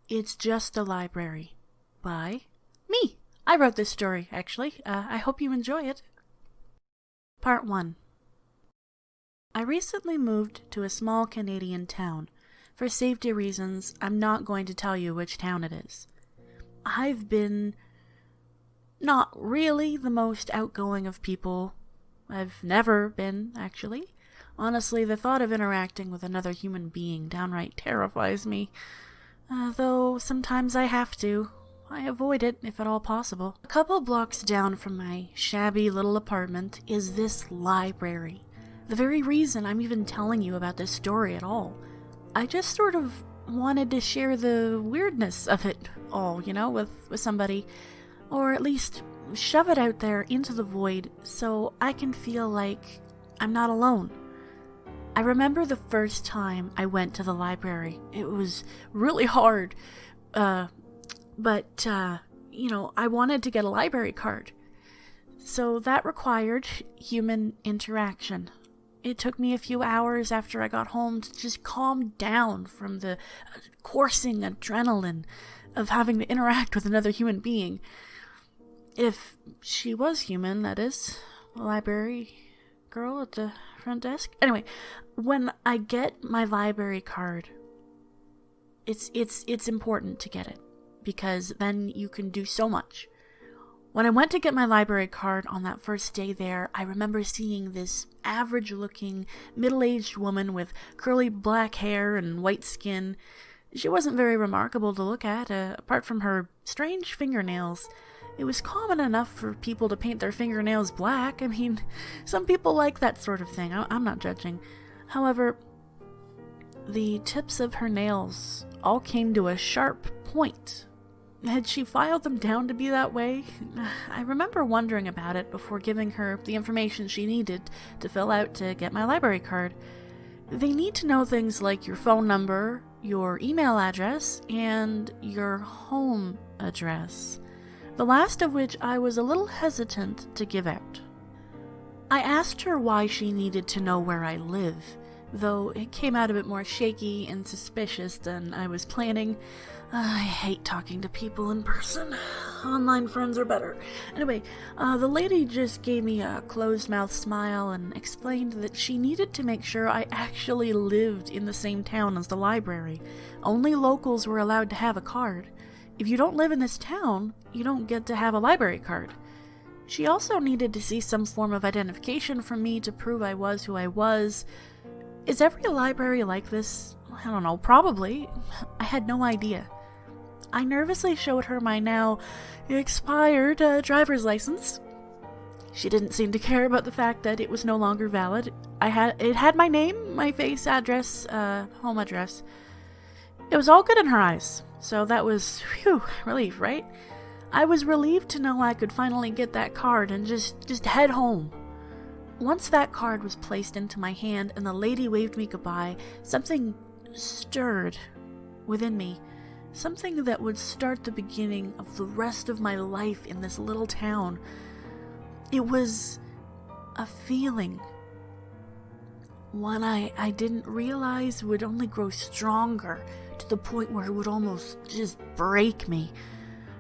It's Just a Library by me. I wrote this story, actually. I hope you enjoy it. Part 1. I recently moved to a small Canadian town. For safety reasons, I'm not going to tell you which town it is. I've been not really the most outgoing of people. I've never been, actually. Honestly, the thought of interacting with another human being downright terrifies me. Though sometimes I have to. I avoid it if at all possible. A couple blocks down from my shabby little apartment is this library. The very reason I'm even telling you about this story at all. I just sort of wanted to share the weirdness of it all, with somebody. Or at least shove it out there into the void so I can feel like I'm not alone. I remember the first time I went to the library. It was really hard. But I wanted to get a library card. So that required human interaction. It took me a few hours after I got home to just calm down from the coursing adrenaline of having to interact with another human being. If she was human, that is. The library girl at the front desk. Anyway, when I get my library card, it's important to get it, because then you can do so much. When I went to get my library card on that first day there, I remember seeing this average-looking, middle-aged woman with curly black hair and white skin. She wasn't very remarkable to look at, apart from her strange fingernails. It was common enough for people to paint their fingernails black. I mean, some people like that sort of thing. I'm not judging. However, the tips of her nails all came to a sharp point. Had she filed them down to be that way? I remember wondering about it before giving her the information she needed to fill out to get my library card. They need to know things like your phone number, your email address, and your home address. The last of which I was a little hesitant to give out. I asked her why she needed to know where I live, though it came out a bit more shaky and suspicious than I was planning. I hate talking to people in person. Online friends are better. Anyway, the lady just gave me a closed-mouth smile and explained that she needed to make sure I actually lived in the same town as the library. Only locals were allowed to have a card. If you don't live in this town, you don't get to have a library card. She also needed to see some form of identification from me to prove I was who I was. Is every library like this? I don't know, probably. I had no idea. I nervously showed her my now expired driver's license. She didn't seem to care about the fact that it was no longer valid. It had my name, my face, address, home address. It was all good in her eyes. So that was, relief, right? I was relieved to know I could finally get that card and just head home. Once that card was placed into my hand and the lady waved me goodbye, something stirred within me. Something that would start the beginning of the rest of my life in this little town. It was a feeling. One I didn't realize would only grow stronger to the point where it would almost just break me.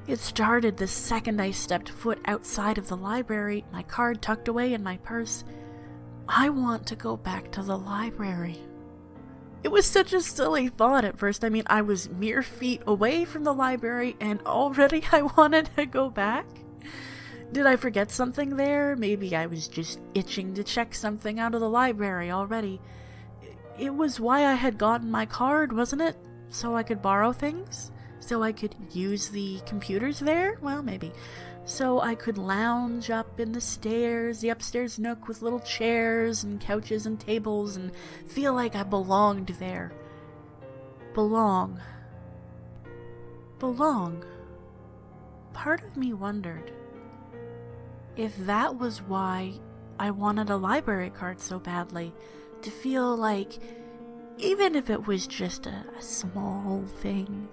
It started the second I stepped foot outside of the library, my card tucked away in my purse. I want to go back to the library. It was such a silly thought at first. I mean, I was mere feet away from the library and already I wanted to go back. Did I forget something there? Maybe I was just itching to check something out of the library already. It was why I had gotten my card, wasn't it? So I could borrow things? So I could use the computers there? Well, maybe. So I could lounge up in the upstairs nook with little chairs and couches and tables and feel like I belonged there. Belong. Part of me wondered if that was why I wanted a library card so badly, to feel like, even if it was just a small thing,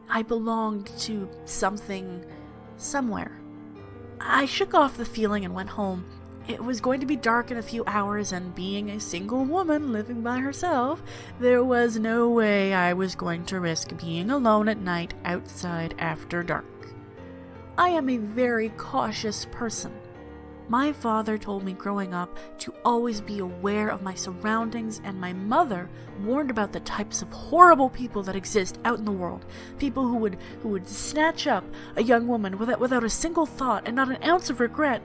I belonged to something, somewhere. I shook off the feeling and went home. It was going to be dark in a few hours, and being a single woman living by herself, there was no way I was going to risk being alone at night outside after dark. I am a very cautious person. My father told me growing up to always be aware of my surroundings, and my mother warned about the types of horrible people that exist out in the world. People who would snatch up a young woman without a single thought and not an ounce of regret.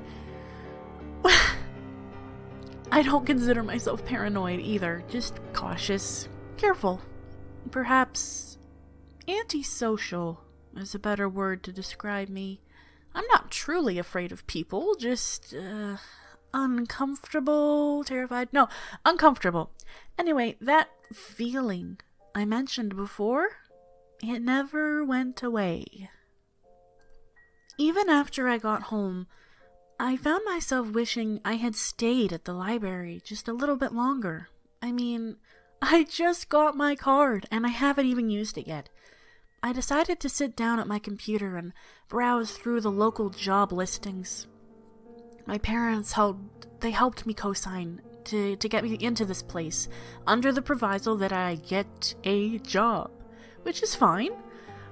I don't consider myself paranoid either, just cautious, careful. Perhaps antisocial is a better word to describe me. I'm not truly afraid of people, just uncomfortable, terrified. No, uncomfortable. Anyway, that feeling I mentioned before, it never went away. Even after I got home, I found myself wishing I had stayed at the library just a little bit longer. I mean, I just got my card, and I haven't even used it yet. I decided to sit down at my computer and browse through the local job listings. My parents helped me co-sign to get me into this place, under the proviso that I get a job, which is fine.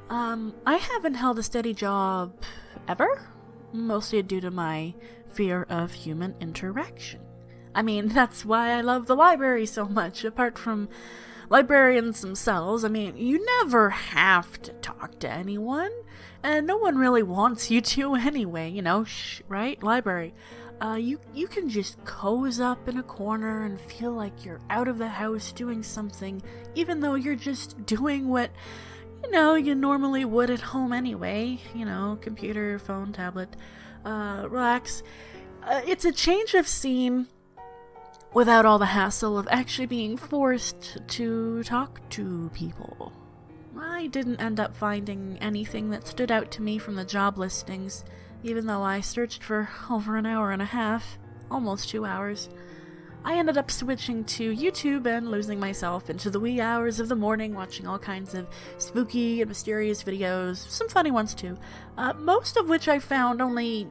I haven't held a steady job ever. Mostly due to my fear of human interaction. I mean, that's why I love the library so much. Apart from librarians themselves, I mean, you never have to talk to anyone, and no one really wants you to anyway, right? Library. You can just cozy up in a corner and feel like you're out of the house doing something, even though you're just doing what you normally would at home anyway. Computer, phone, tablet, relax. It's a change of scene without all the hassle of actually being forced to talk to people. I didn't end up finding anything that stood out to me from the job listings, even though I searched for over an hour and a half, almost 2 hours. I ended up switching to YouTube and losing myself into the wee hours of the morning, watching all kinds of spooky and mysterious videos, some funny ones too, most of which I found only,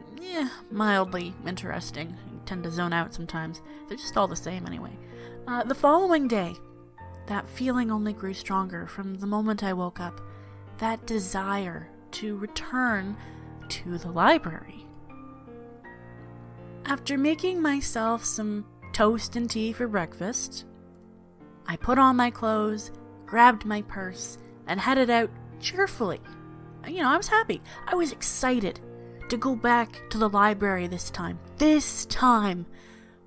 mildly interesting. I tend to zone out sometimes. They're just all the same anyway. The following day, that feeling only grew stronger from the moment I woke up. That desire to return to the library. After making myself some toast and tea for breakfast, I put on my clothes, grabbed my purse, and headed out cheerfully. I was happy. I was excited to go back to the library this time.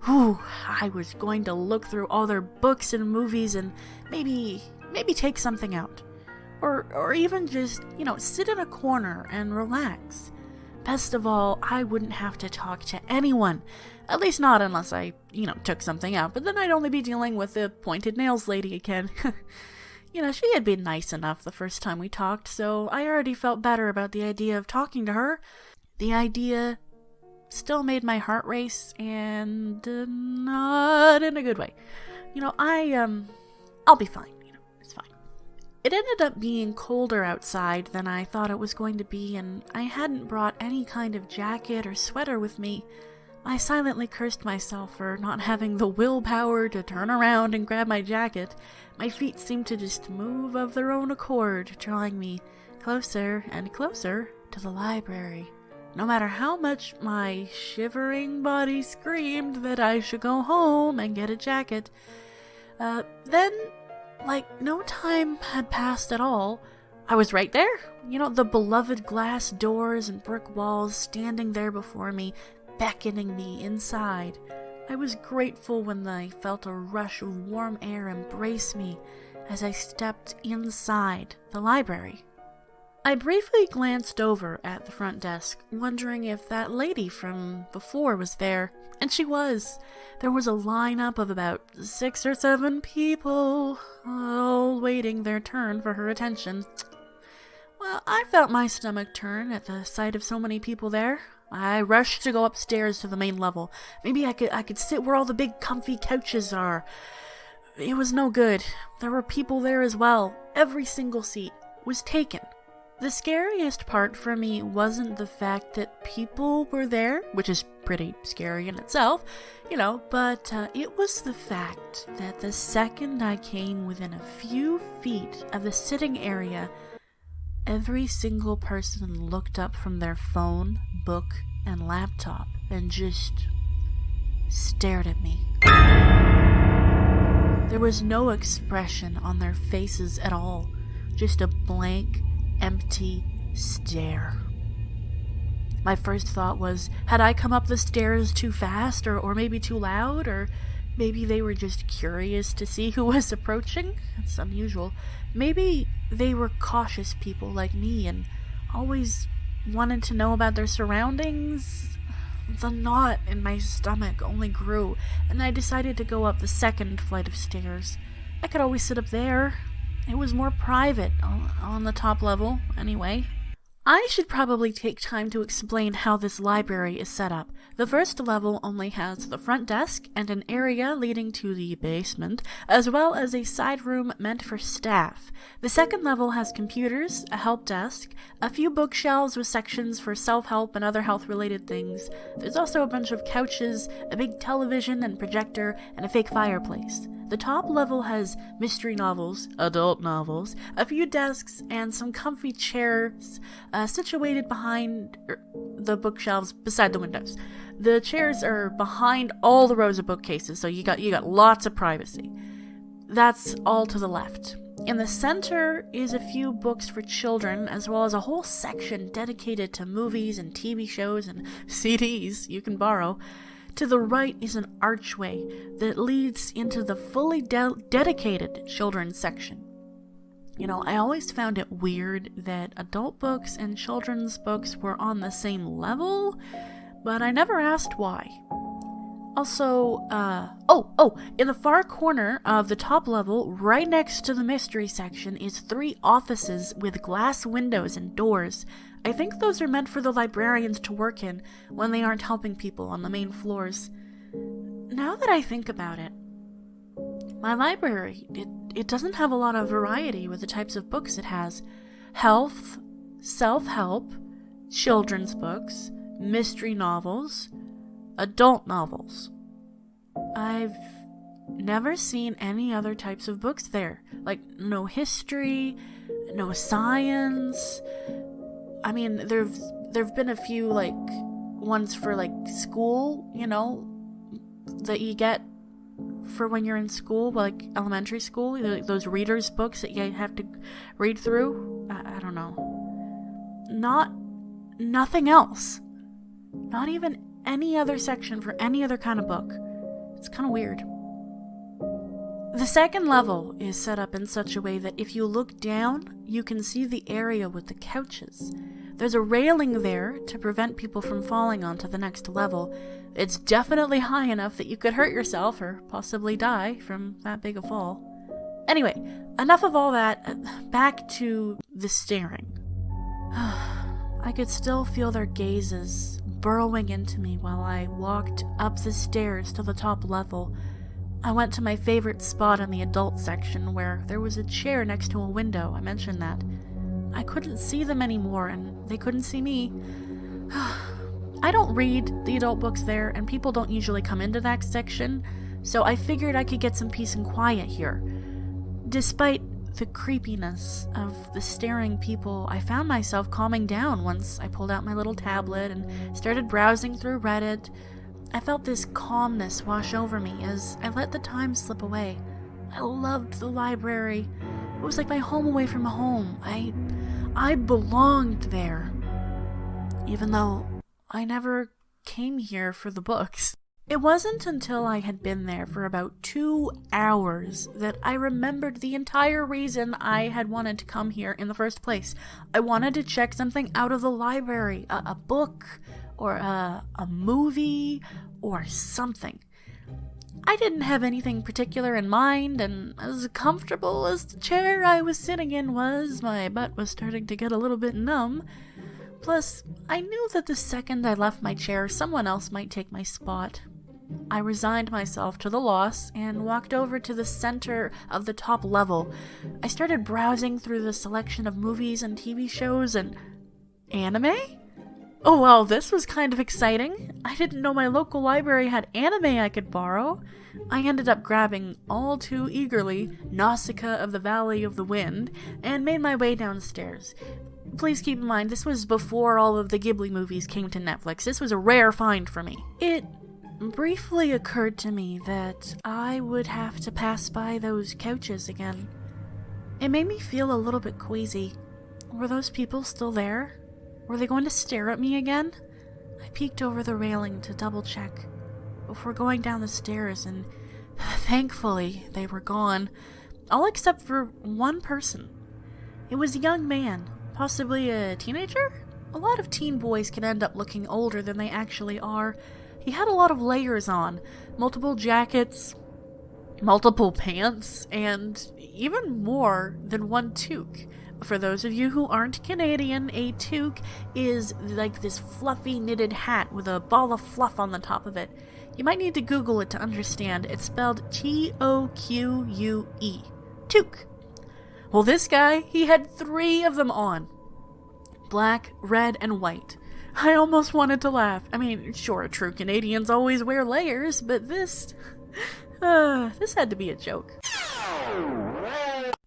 I was going to look through all their books and movies and maybe take something out. Or even just, sit in a corner and relax. Best of all, I wouldn't have to talk to anyone. At least not unless I, took something out. But then I'd only be dealing with the pointed nails lady again. She had been nice enough the first time we talked, so I already felt better about the idea of talking to her. The idea still made my heart race, and not in a good way. I'll be fine. It's fine. It ended up being colder outside than I thought it was going to be, and I hadn't brought any kind of jacket or sweater with me. I silently cursed myself for not having the willpower to turn around and grab my jacket. My feet seemed to just move of their own accord, drawing me closer and closer to the library. No matter how much my shivering body screamed that I should go home and get a jacket. Then, like no time had passed at all, I was right there. The beloved glass doors and brick walls standing there before me, beckoning me inside. I was grateful when I felt a rush of warm air embrace me as I stepped inside the library. I briefly glanced over at the front desk, wondering if that lady from before was there, and she was. There was a lineup of about 6 or 7 people, all waiting their turn for her attention. Well, I felt my stomach turn at the sight of so many people there. I rushed to go upstairs to the main level. Maybe I could sit where all the big comfy couches are. It was no good. There were people there as well. Every single seat was taken. The scariest part for me wasn't the fact that people were there, which is pretty scary in itself, but it was the fact that the second I came within a few feet of the sitting area, every single person looked up from their phone, book, and laptop and just stared at me. There was no expression on their faces at all, just a blank, empty stare. My first thought was, had I come up the stairs too fast or maybe too loud, or maybe they were just curious to see who was approaching? It's unusual. Maybe they were cautious people like me and always wanted to know about their surroundings. The knot in my stomach only grew, and I decided to go up the second flight of stairs. I could always sit up there. It was more private on the top level, anyway. I should probably take time to explain how this library is set up. The first level only has the front desk and an area leading to the basement, as well as a side room meant for staff. The second level has computers, a help desk, a few bookshelves with sections for self-help and other health-related things. There's also a bunch of couches, a big television and projector, and a fake fireplace. The top level has mystery novels, adult novels, a few desks, and some comfy chairs situated behind the bookshelves beside the windows. The chairs are behind all the rows of bookcases, so you got lots of privacy. That's all to the left. In the center is a few books for children, as well as a whole section dedicated to movies and TV shows and CDs you can borrow. To the right is an archway that leads into the fully dedicated children's section. I always found it weird that adult books and children's books were on the same level, but I never asked why. Also, in the far corner of the top level, right next to the mystery section, is 3 offices with glass windows and doors. I think those are meant for the librarians to work in when they aren't helping people on the main floors. Now that I think about it, my library, it doesn't have a lot of variety with the types of books it has. Health, self-help, children's books, mystery novels, adult novels. I've never seen any other types of books there. Like, no history, no science. I mean, there've been a few, ones for, school, that you get for when you're in school, like elementary school, those readers' books that you have to read through. I don't know. Nothing else. Not even any other section for any other kind of book. It's kind of weird. The second level is set up in such a way that if you look down, you can see the area with the couches. There's a railing there to prevent people from falling onto the next level. It's definitely high enough that you could hurt yourself or possibly die from that big a fall. Anyway, enough of all that. Back to the staring. I could still feel their gazes burrowing into me while I walked up the stairs to the top level. I went to my favorite spot in the adult section where there was a chair next to a window. I mentioned that. I couldn't see them anymore, and they couldn't see me. I don't read the adult books there, and people don't usually come into that section, so I figured I could get some peace and quiet here. Despite the creepiness of the staring people, I found myself calming down once I pulled out my little tablet and started browsing through Reddit. I felt this calmness wash over me as I let the time slip away. I loved the library. It was like my home away from home. I belonged there. Even though I never came here for the books. It wasn't until I had been there for about 2 hours that I remembered the entire reason I had wanted to come here in the first place. I wanted to check something out of the library, a book, or a movie, or something. I didn't have anything particular in mind, and as comfortable as the chair I was sitting in was, my butt was starting to get a little bit numb. Plus, I knew that the second I left my chair, someone else might take my spot. I resigned myself to the loss and walked over to the center of the top level. I started browsing through the selection of movies and TV shows and... anime? Oh well, this was kind of exciting. I didn't know my local library had anime I could borrow. I ended up grabbing, all too eagerly, Nausicaa of the Valley of the Wind, and made my way downstairs. Please keep in mind, this was before all of the Ghibli movies came to Netflix. This was a rare find for me. It briefly occurred to me that I would have to pass by those couches again. It made me feel a little bit queasy. Were those people still there? Were they going to stare at me again? I peeked over the railing to double check before going down the stairs, and thankfully they were gone. All except for one person. It was a young man, possibly a teenager? A lot of teen boys can end up looking older than they actually are. He had a lot of layers on, multiple jackets, multiple pants, and even more than one toque. For those of you who aren't Canadian, a toque is like this fluffy knitted hat with a ball of fluff on the top of it. You might need to Google it to understand. It's spelled T-O-Q-U-E. Toque. Well, this guy, he had 3 of them on. Black, red, and white. I almost wanted to laugh. I mean, sure, true Canadians always wear layers, but this had to be a joke.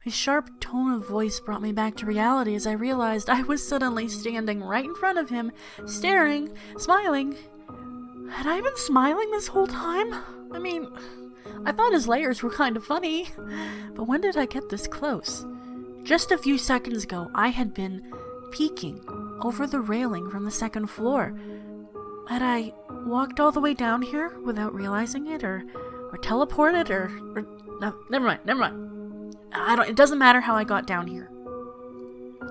His sharp tone of voice brought me back to reality as I realized I was suddenly standing right in front of him, staring, smiling. Had I been smiling this whole time? I mean, I thought his layers were kind of funny, but when did I get this close? Just a few seconds ago, I had been peeking over the railing from the second floor. Had I walked all the way down here without realizing it, or teleported, or no, never mind. It doesn't matter how I got down here.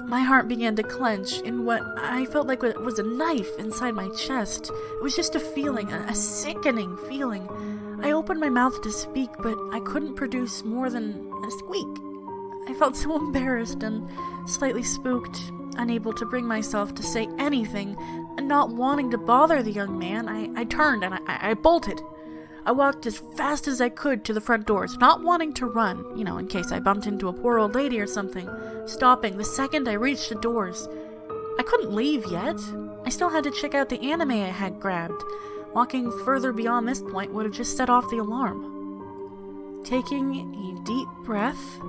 My heart began to clench in what I felt like was a knife inside my chest. It was just a feeling, a sickening feeling. I opened my mouth to speak, but I couldn't produce more than a squeak. I felt so embarrassed and slightly spooked, unable to bring myself to say anything, and not wanting to bother the young man. I turned and I bolted. I walked as fast as I could to the front doors, not wanting to run, in case I bumped into a poor old lady or something, stopping the second I reached the doors. I couldn't leave yet. I still had to check out the anime I had grabbed. Walking further beyond this point would have just set off the alarm. Taking a deep breath,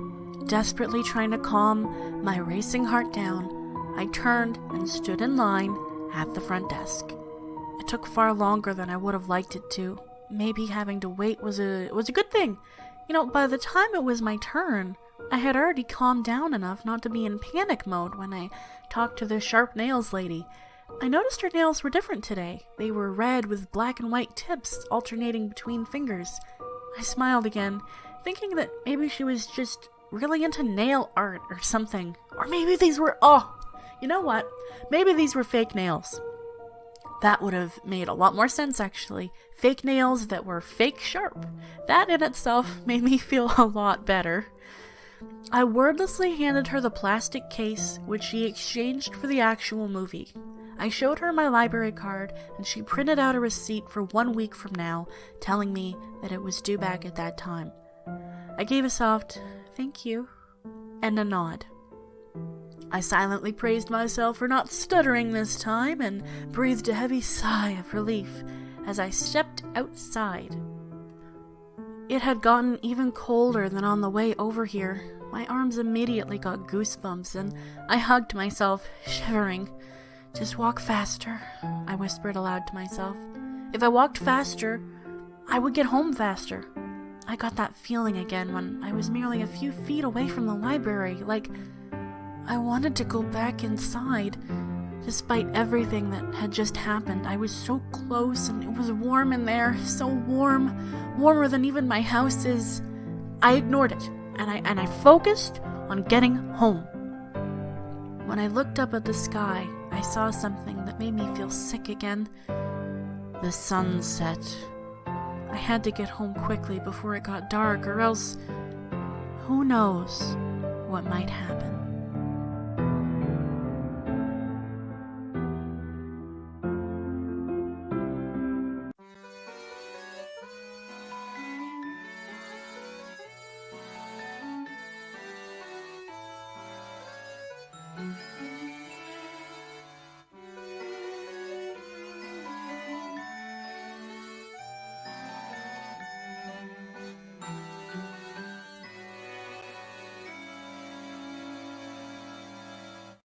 desperately trying to calm my racing heart down, I turned and stood in line at the front desk. It took far longer than I would have liked it to. Maybe having to wait was a good thing. By the time it was my turn, I had already calmed down enough not to be in panic mode when I talked to the sharp nails lady. I noticed her nails were different today. They were red with black and white tips alternating between fingers. I smiled again, thinking that maybe she was just really into nail art or something. Or maybe these were... you know what? Maybe these were fake nails. That would have made a lot more sense, actually. Fake nails that were fake sharp. That in itself made me feel a lot better. I wordlessly handed her the plastic case, which she exchanged for the actual movie. I showed her my library card, and she printed out a receipt for 1 week from now, telling me that it was due back at that time. I gave a soft thank you and a nod. I silently praised myself for not stuttering this time and breathed a heavy sigh of relief as I stepped outside. It had gotten even colder than on the way over here. My arms immediately got goosebumps and I hugged myself, shivering. Just walk faster, I whispered aloud to myself. If I walked faster, I would get home faster. I got that feeling again when I was merely a few feet away from the library, like I wanted to go back inside. Despite everything that had just happened, I was so close and it was warm in there, so warm, warmer than even my house is. I ignored it, and I focused on getting home. When I looked up at the sky, I saw something that made me feel sick again. The sunset. I had to get home quickly before it got dark, or else who knows what might happen.